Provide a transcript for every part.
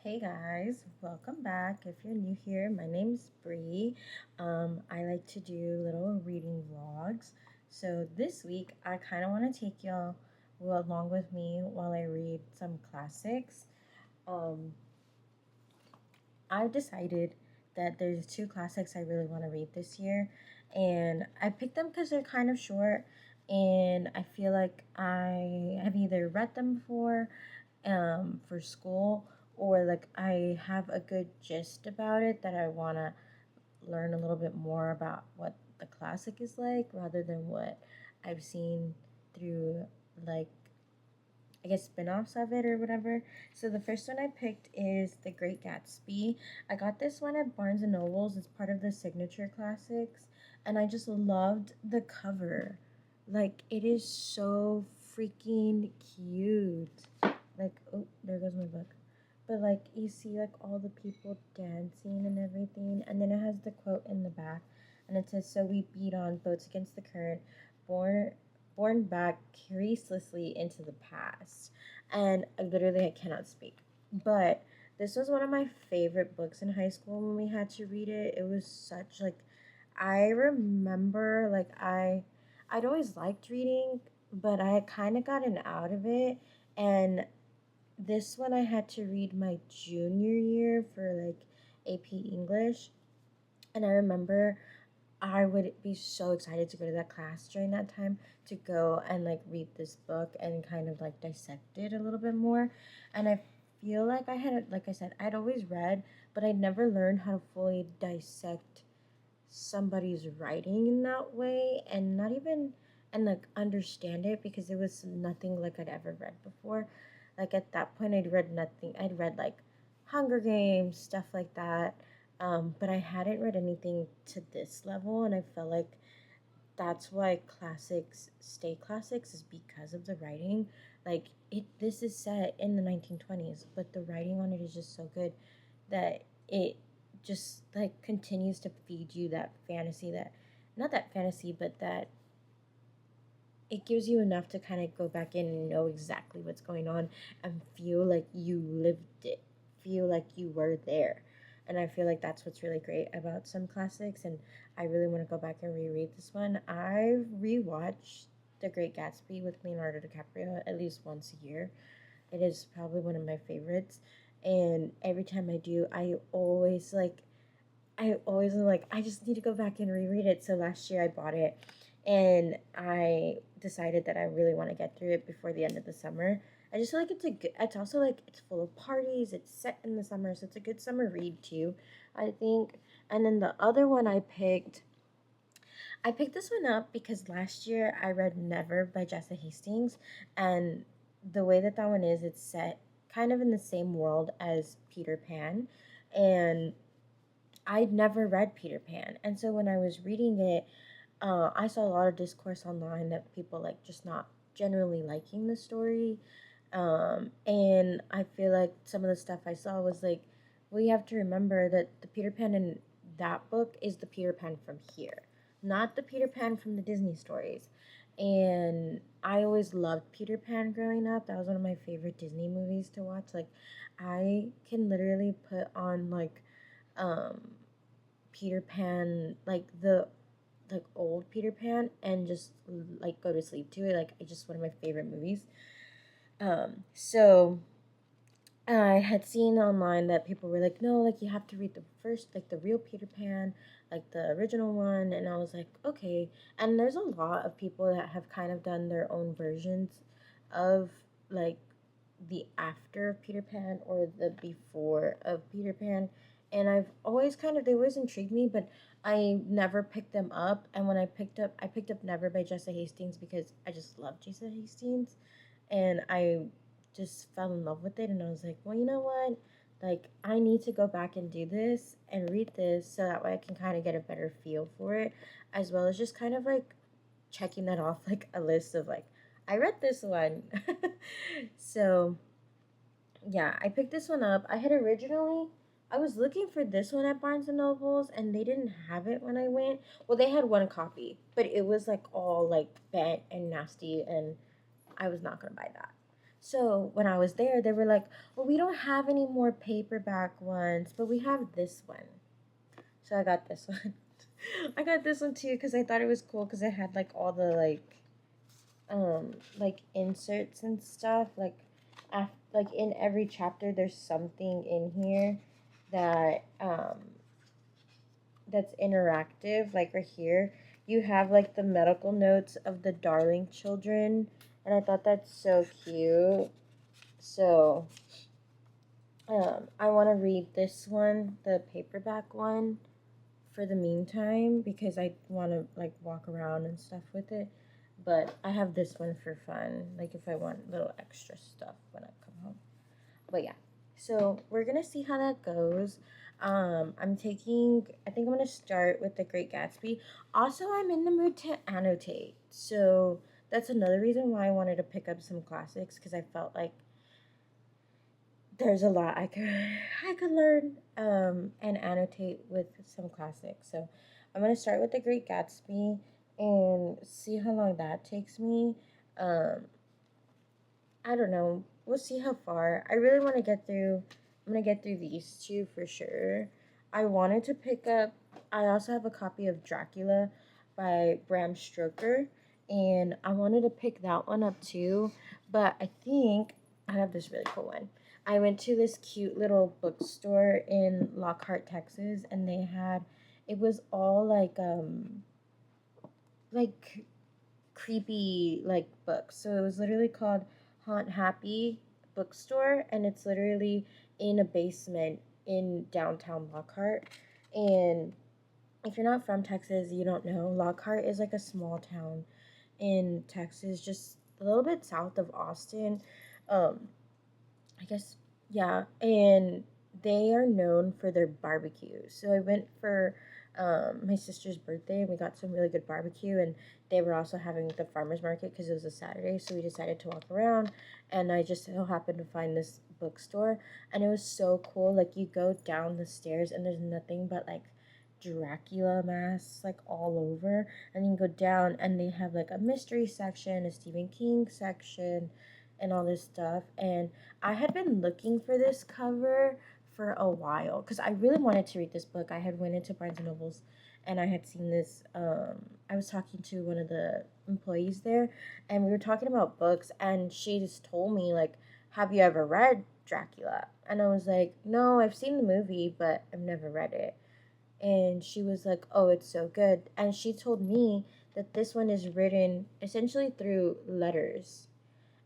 Hey guys, welcome back. If you're new here, my name's Bree. I like to do little reading vlogs. So this week, I kind of want to take y'all along with me while I read some classics. Um, I've decided that there's two classics I really want to read this year, and I picked them because they're kind of short, and I feel like I have either read them before for school, or like I have a good gist about it that I want to learn a little bit more about what the classic is like rather than what I've seen through, like, I guess, spin-offs of it or whatever. So the first one I picked is The Great Gatsby. I got this one at Barnes and Nobles. It's part of the signature classics, and I just loved the cover. Like, it is so freaking cute. Like, oh, there goes my book. But like, you see like all the people dancing and everything, and then it has the quote in the back, and it says, "So we beat on boats against the current, born borne back ceaselessly into the past." And literally, I cannot speak. But this was one of my favorite books in high school when we had to read it. It was such like, I remember like I'd always liked reading, but I had kind of gotten out of it, and this one I had to read my junior year for like AP English, and I remember I would be so excited to go to that class during that time to go and like read this book and kind of like dissect it a little bit more. And I feel like I had, like I said, I'd always read, but I never learned how to fully dissect somebody's writing in that way, and not even and like understand it, because it was nothing like I'd ever read before. Like at that point I'd read nothing. I'd read like Hunger Games, stuff like that. But I hadn't read anything to this level, and I felt like that's why classics stay classics, is because of the writing. Like, this is set in the 1920s, but the writing on it is just so good that it just like continues to feed you that fantasy, that not that fantasy, but that it gives you enough to kind of go back in and know exactly what's going on and feel like you lived it, feel like you were there. And I feel like that's what's really great about some classics. And I really want to go back and reread this one. I rewatched The Great Gatsby with Leonardo DiCaprio at least once a year. It is probably one of my favorites. And every time I do, I always am like, I just need to go back and reread it. So last year I bought it, and I decided that I really want to get through it before the end of the summer. I just feel like it's also like it's full of parties. It's set in the summer, so it's a good summer read too, I think. And then the other one I picked this one up because last year I read Never by Jessa Hastings, and the way that one is, it's set kind of in the same world as Peter Pan, and I'd never read Peter Pan, and so when I was reading it, I saw a lot of discourse online that people like just not generally liking the story, and I feel like some of the stuff I saw was like, well, you have to remember that the Peter Pan in that book is the Peter Pan from here, not the Peter Pan from the Disney stories. And I always loved Peter Pan growing up. That was one of my favorite Disney movies to watch. Like, I can literally put on um Peter Pan, like the old Peter Pan, and just like go to sleep to it. Like, it's just one of my favorite movies. So I had seen online that people were like, no, like you have to read the first, like the real Peter Pan, like the original one. And I was like, okay. And there's a lot of people that have kind of done their own versions of like the after of Peter Pan or the before of Peter Pan. And they always intrigued me, but I never picked them up. And when I picked up Never by Jessa Hastings because I just love Jessa Hastings. And I just fell in love with it. And I was like, well, you know what? Like, I need to go back and do this and read this so that way I can kind of get a better feel for it, as well as just kind of like checking that off like a list of like, I read this one. So yeah, I picked this one up. I was looking for this one at Barnes and Nobles, and they didn't have it when I went. Well, they had one copy, but it was like all like bent and nasty, and I was not gonna buy that. So when I was there, they were like, well, we don't have any more paperback ones, but we have this one. So I got this one. I got this one too because I thought it was cool because it had like all the like inserts and stuff. Like in every chapter, there's something in here that that's interactive. Like right here, you have like the medical notes of the Darling children, and I thought that's so cute. So I want to read this one, the paperback one, for the meantime because I want to like walk around and stuff with it. But I have this one for fun, like if I want little extra stuff when I come home. But yeah, so we're gonna see how that goes. I think I'm gonna start with The Great Gatsby. Also, I'm in the mood to annotate, so that's another reason why I wanted to pick up some classics because I felt like there's a lot I could learn and annotate with some classics. So I'm gonna start with The Great Gatsby and see how long that takes me. Um, I don't know. We'll see how far. I really want to get through. I'm gonna get through these two for sure. I wanted to pick up. I also have a copy of Dracula by Bram Stoker, and I wanted to pick that one up too. But I think I have this really cool one. I went to this cute little bookstore in Lockhart, Texas, and they had. It was all like creepy like books. So it was literally called Haunt Happy Bookstore, and it's literally in a basement in downtown Lockhart. And if you're not from Texas, you don't know. Lockhart is like a small town in Texas, just a little bit south of Austin. Um, I guess, yeah, and they are known for their barbecue. So I went for my sister's birthday and we got some really good barbecue, and they were also having the farmers market because it was a Saturday. So we decided to walk around, and I just so happened to find this bookstore, and it was so cool. Like you go down the stairs and there's nothing but like Dracula masks like all over, and you can go down and they have like a mystery section, a Stephen King section, and all this stuff. And I had been looking for this cover for a while because I really wanted to read this book. I had went into Barnes and Nobles and I had seen this. I was talking to one of the employees there, and we were talking about books, and she just told me like, "Have you ever read Dracula?" And I was like, "No, I've seen the movie, but I've never read it." And she was like, "Oh, it's so good." And she told me that this one is written essentially through letters,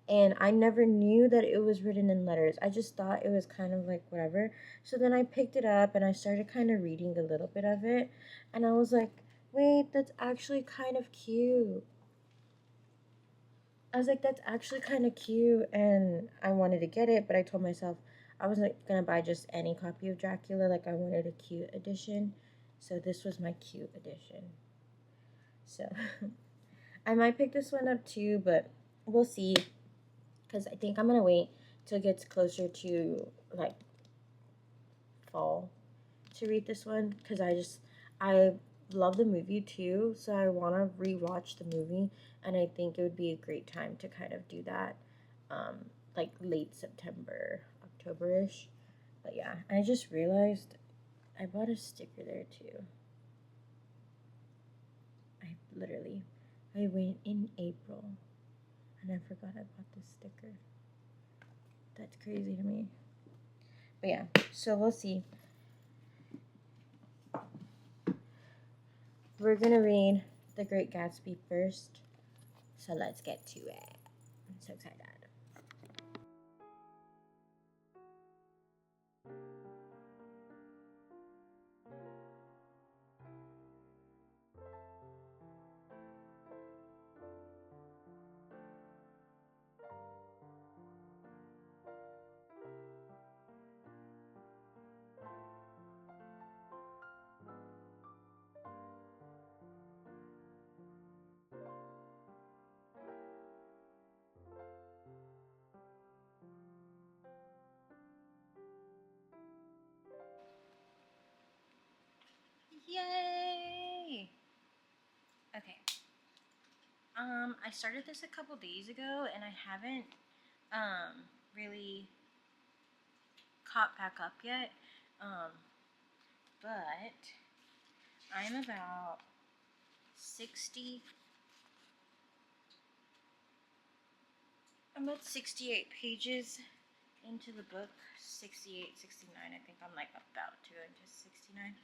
and I never knew that it was written in letters. I just thought it was kind of like whatever. So then I picked it up and I started kind of reading a little bit of it, and I was like, wait, that's actually kind of cute. I was like, that's actually kind of cute, and I wanted to get it, but I told myself I wasn't gonna buy just any copy of Dracula. Like I wanted a cute edition, so this was my cute edition. So I might pick this one up too, but we'll see. Because I think I'm gonna wait till it gets closer to like fall to read this one. Because I love the movie too, so I want to rewatch the movie, and I think it would be a great time to kind of do that, um, like late September, October-ish. But yeah, I just realized I bought a sticker there too. I literally, I went in April, and I forgot I bought this sticker. That's crazy to me. But yeah, so we'll see. We're gonna read The Great Gatsby first, so let's get to it. I'm so excited. Yay! Okay. I started this a couple days ago, and I haven't really caught back up yet. Um, but I'm about 60 I'm about 68 pages into the book. 68, 69. I think I'm like about to into 69.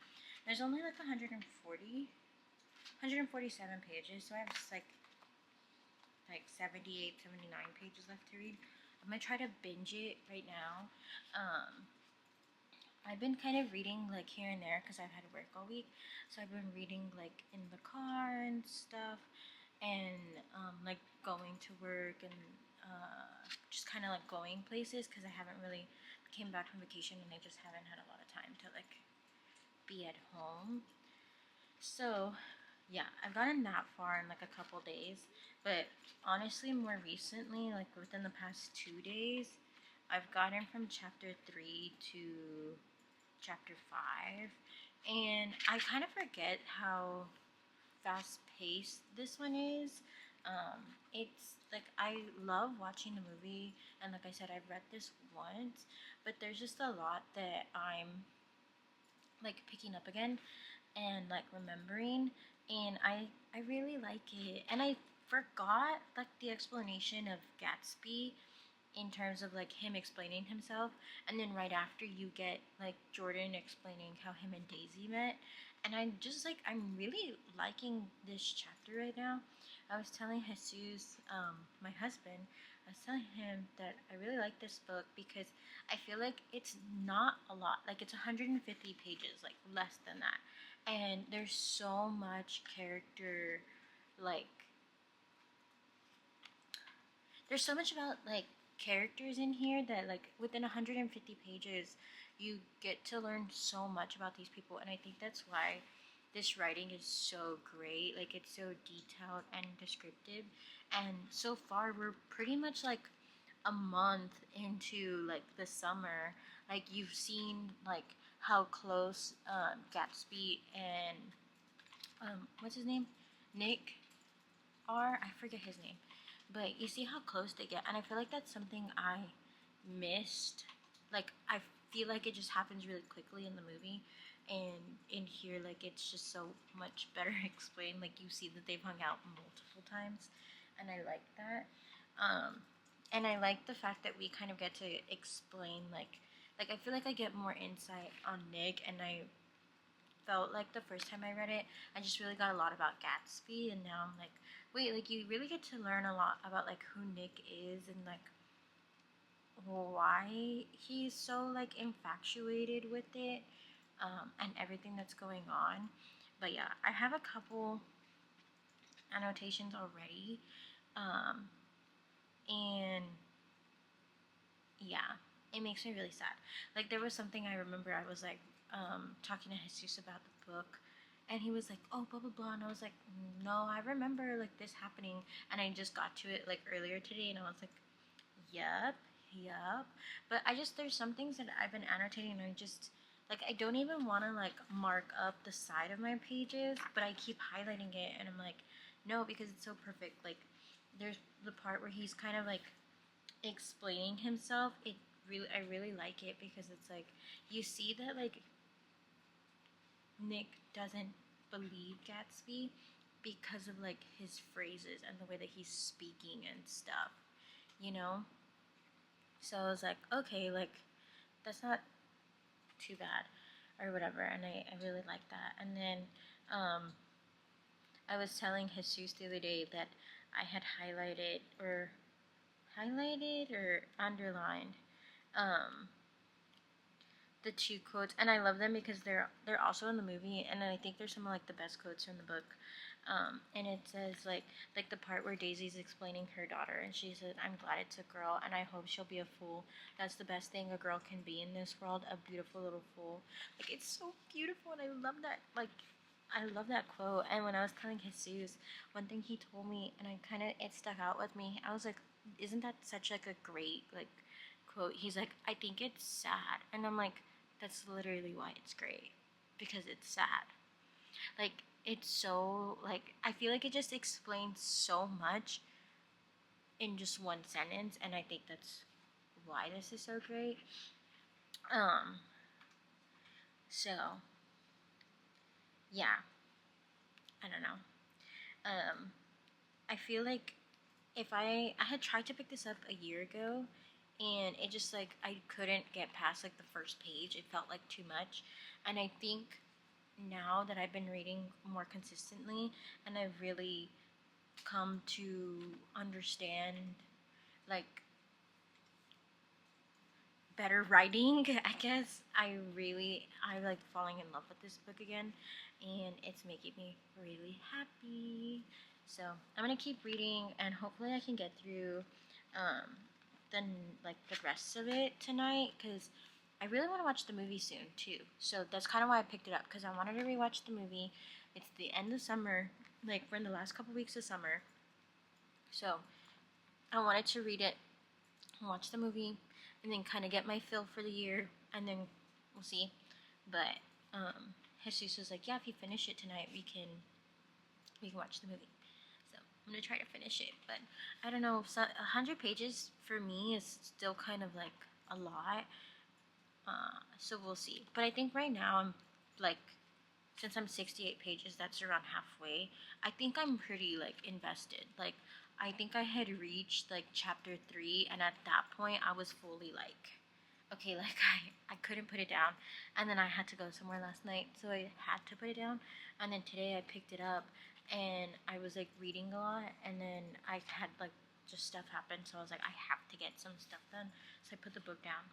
There's only like 147 pages, so I have just like 78, 79 pages left to read. I'm gonna try to binge it right now. I've been kind of reading like here and there because I've had work all week, so I've been reading like in the car and stuff, and like going to work and just kind of like going places because I haven't really came back from vacation and I just haven't had a lot of time to like be at home. So yeah, I've gotten that far in like a couple days, but honestly, more recently, like within the past 2 days, I've gotten from chapter 3 to chapter 5, and I kind of forget how fast paced this one is. It's like I love watching the movie, and like I said, I've read this once, but there's just a lot that I'm like picking up again and like remembering, and I really like it, and I forgot like the explanation of Gatsby in terms of like him explaining himself, and then right after you get like Jordan explaining how him and Daisy met, and I'm really liking this chapter right now. I was telling Jesus, my husband, I was telling him that I really like this book because I feel like it's not a lot, like it's 150 pages, like less than that, and there's so much character, like there's so much about like characters in here that like within 150 pages you get to learn so much about these people, and I think that's why this writing is so great. Like it's so detailed and descriptive, and so far we're pretty much like a month into like the summer. Like you've seen like how close Gatsby and what's his name, Nick, are. I forget his name, but you see how close they get, and I feel like that's something I missed. Like I feel like it just happens really quickly in the movie, and in here like it's just so much better explained. Like you see that they've hung out multiple times, and I like that. Um, and I like the fact that we kind of get to explain like I feel like I get more insight on Nick, and I felt like the first time I read it, I just really got a lot about Gatsby, and now I'm like, wait, like you really get to learn a lot about like who Nick is and like why he's so like infatuated with it, and everything that's going on. But yeah, I have a couple annotations already, um, and yeah, it makes me really sad. Like there was something I remember I was like talking to Jesus about the book, and he was like, "Oh, blah blah blah," and I was like, "No, I remember like this happening," and I just got to it like earlier today, and I was like, "Yep, yep." But I just there's some things that I've been annotating, and I just like I don't even want to like mark up the side of my pages, but I keep highlighting it, and I'm like, no, because it's so perfect. Like there's the part where he's kind of like explaining himself. I really like it because it's like you see that like Nick doesn't believe Gatsby because of like his phrases and the way that he's speaking and stuff, you know? So I was like, okay, like that's not too bad or whatever, and I really like that. And then um I was telling Jesus the other day that I had highlighted or underlined um the two quotes, and I love them because they're also in the movie, and I think they're some of like the best quotes from the book. And it says like the part where Daisy's explaining her daughter, and she said, "I'm glad it's a girl, and I hope she'll be a fool. That's the best thing a girl can be in this world, a beautiful little fool." Like it's so beautiful, and I love that. Like I love that quote. And when I was telling Jesus, one thing he told me, and I kind of it stuck out with me. I was like, "Isn't that such like a great like quote?" He's like, "I think it's sad," and I'm like, that's literally why it's great, because it's sad. Like it's so like I feel like it just explains so much in just one sentence, and I think that's why this is so great. Um, so yeah, I don't know. Um, I feel like if I had tried to pick this up a year ago, and it just like I couldn't get past like the first page. It felt like too much, and I think now that I've been reading more consistently, and I've really come to understand like better writing, I guess. I like falling in love with this book again, and it's making me really happy. So I'm gonna keep reading, and hopefully I can get through um, the like the rest of it tonight, because I really want to watch the movie soon too. So that's kind of why I picked it up, because I wanted to rewatch the movie. It's the end of summer, like we're in the last couple weeks of summer, so I wanted to read it, watch the movie, and then kind of get my feel for the year, and then we'll see. But Jesus was like, "Yeah, if you finish it tonight, we can watch the movie." So I'm gonna try to finish it, but I don't know. 100 pages for me is still kind of like a lot. So we'll see. But I think right now I'm like, since I'm 68 pages, that's around halfway. I think I'm pretty like invested. Like I think I had reached like chapter 3, and at that point I was fully like, okay, like I couldn't put it down. And then I had to go somewhere last night, so I had to put it down. And then today I picked it up, and I was like reading a lot, and then I had like just stuff happen, so I was like, I have to get some stuff done. So I put the book down,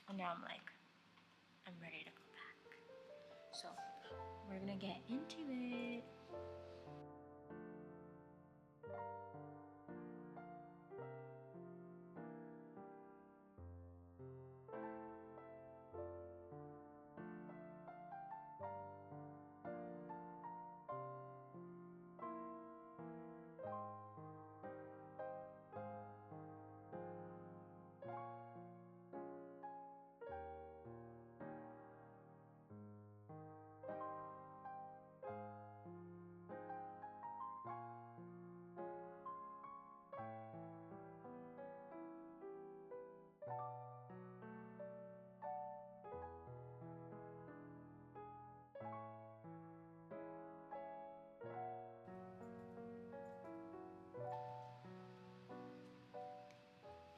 and now I'm like, I'm ready to go back. So we're gonna get into it.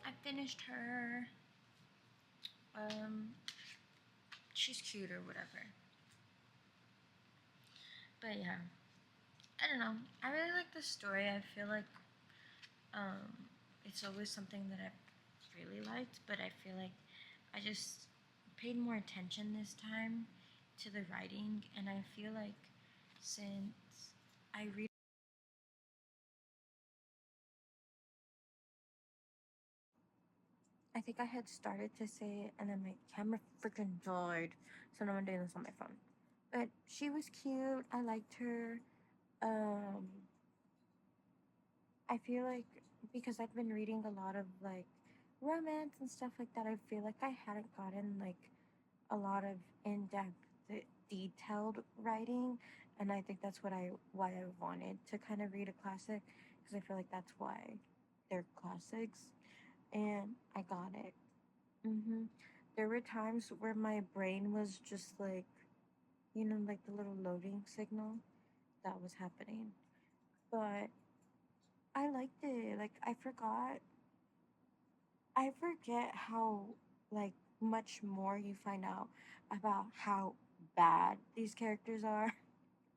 I finished her. Um, she's cute or whatever. But yeah, I don't know. I really like the story. I feel like um, it's always something that I've really liked, but I feel like I just paid more attention this time to the writing, and I feel like since I read, I think I had started to say it, and then my camera freaking died, so now I'm doing this on my phone. But she was cute. I liked her. Um, I feel like because I've been reading a lot of like romance and stuff like that, I feel like I hadn't gotten like a lot of in-depth, detailed writing, and I think that's why I wanted to kind of read a classic, because I feel like that's why they're classics, and I got it. hmm There were times where my brain was just like, like the little loading signal that was happening, but I liked it. Like I forget how like much more you find out about how bad these characters are.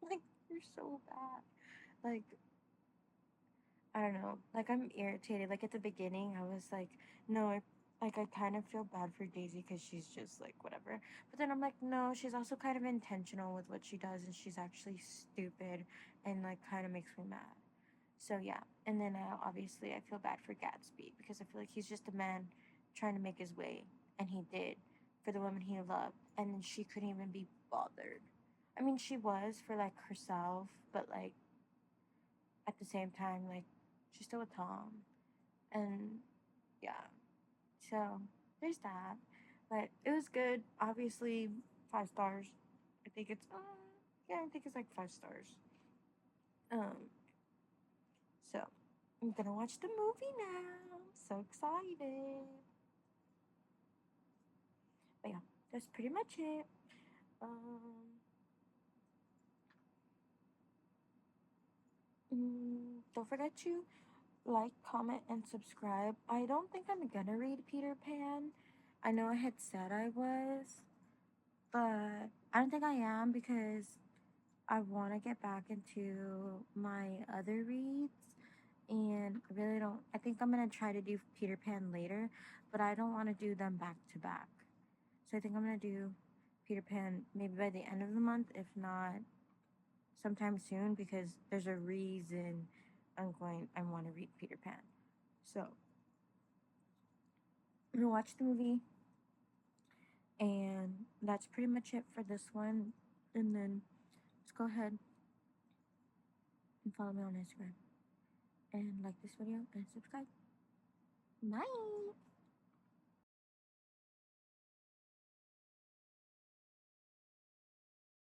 Like they're so bad. Like I don't know. Like I'm irritated. Like at the beginning, I was like, no, I kind of feel bad for Daisy because she's just like whatever. But then I'm like, no, she's also kind of intentional with what she does, and she's actually stupid, and like kind of makes me mad. So yeah, and then obviously I feel bad for Gatsby because I feel like he's just a man trying to make his way, and he did for the woman he loved, and then she couldn't even be bothered. I mean, she was for like herself, but like at the same time, like she's still with Tom, and yeah. So there's that, but it was good. Obviously, 5 stars. I think it's yeah, I think it's like 5 stars. Um, so I'm gonna watch the movie now. I'm so excited. But yeah, that's pretty much it. Um, don't forget to like, comment, and subscribe. I don't think I'm gonna read Peter Pan. I know I had said I was, but I don't think I am because I want to get back into my other reads. And I really don't. I think I'm gonna try to do Peter Pan later, but I don't want to do them back to back. So I think I'm gonna do Peter Pan maybe by the end of the month, if not sometime soon, because there's a reason I want to read Peter Pan. So I'm gonna watch the movie, and that's pretty much it for this one. And then let's go ahead and follow me on Instagram and like this video and subscribe. Bye.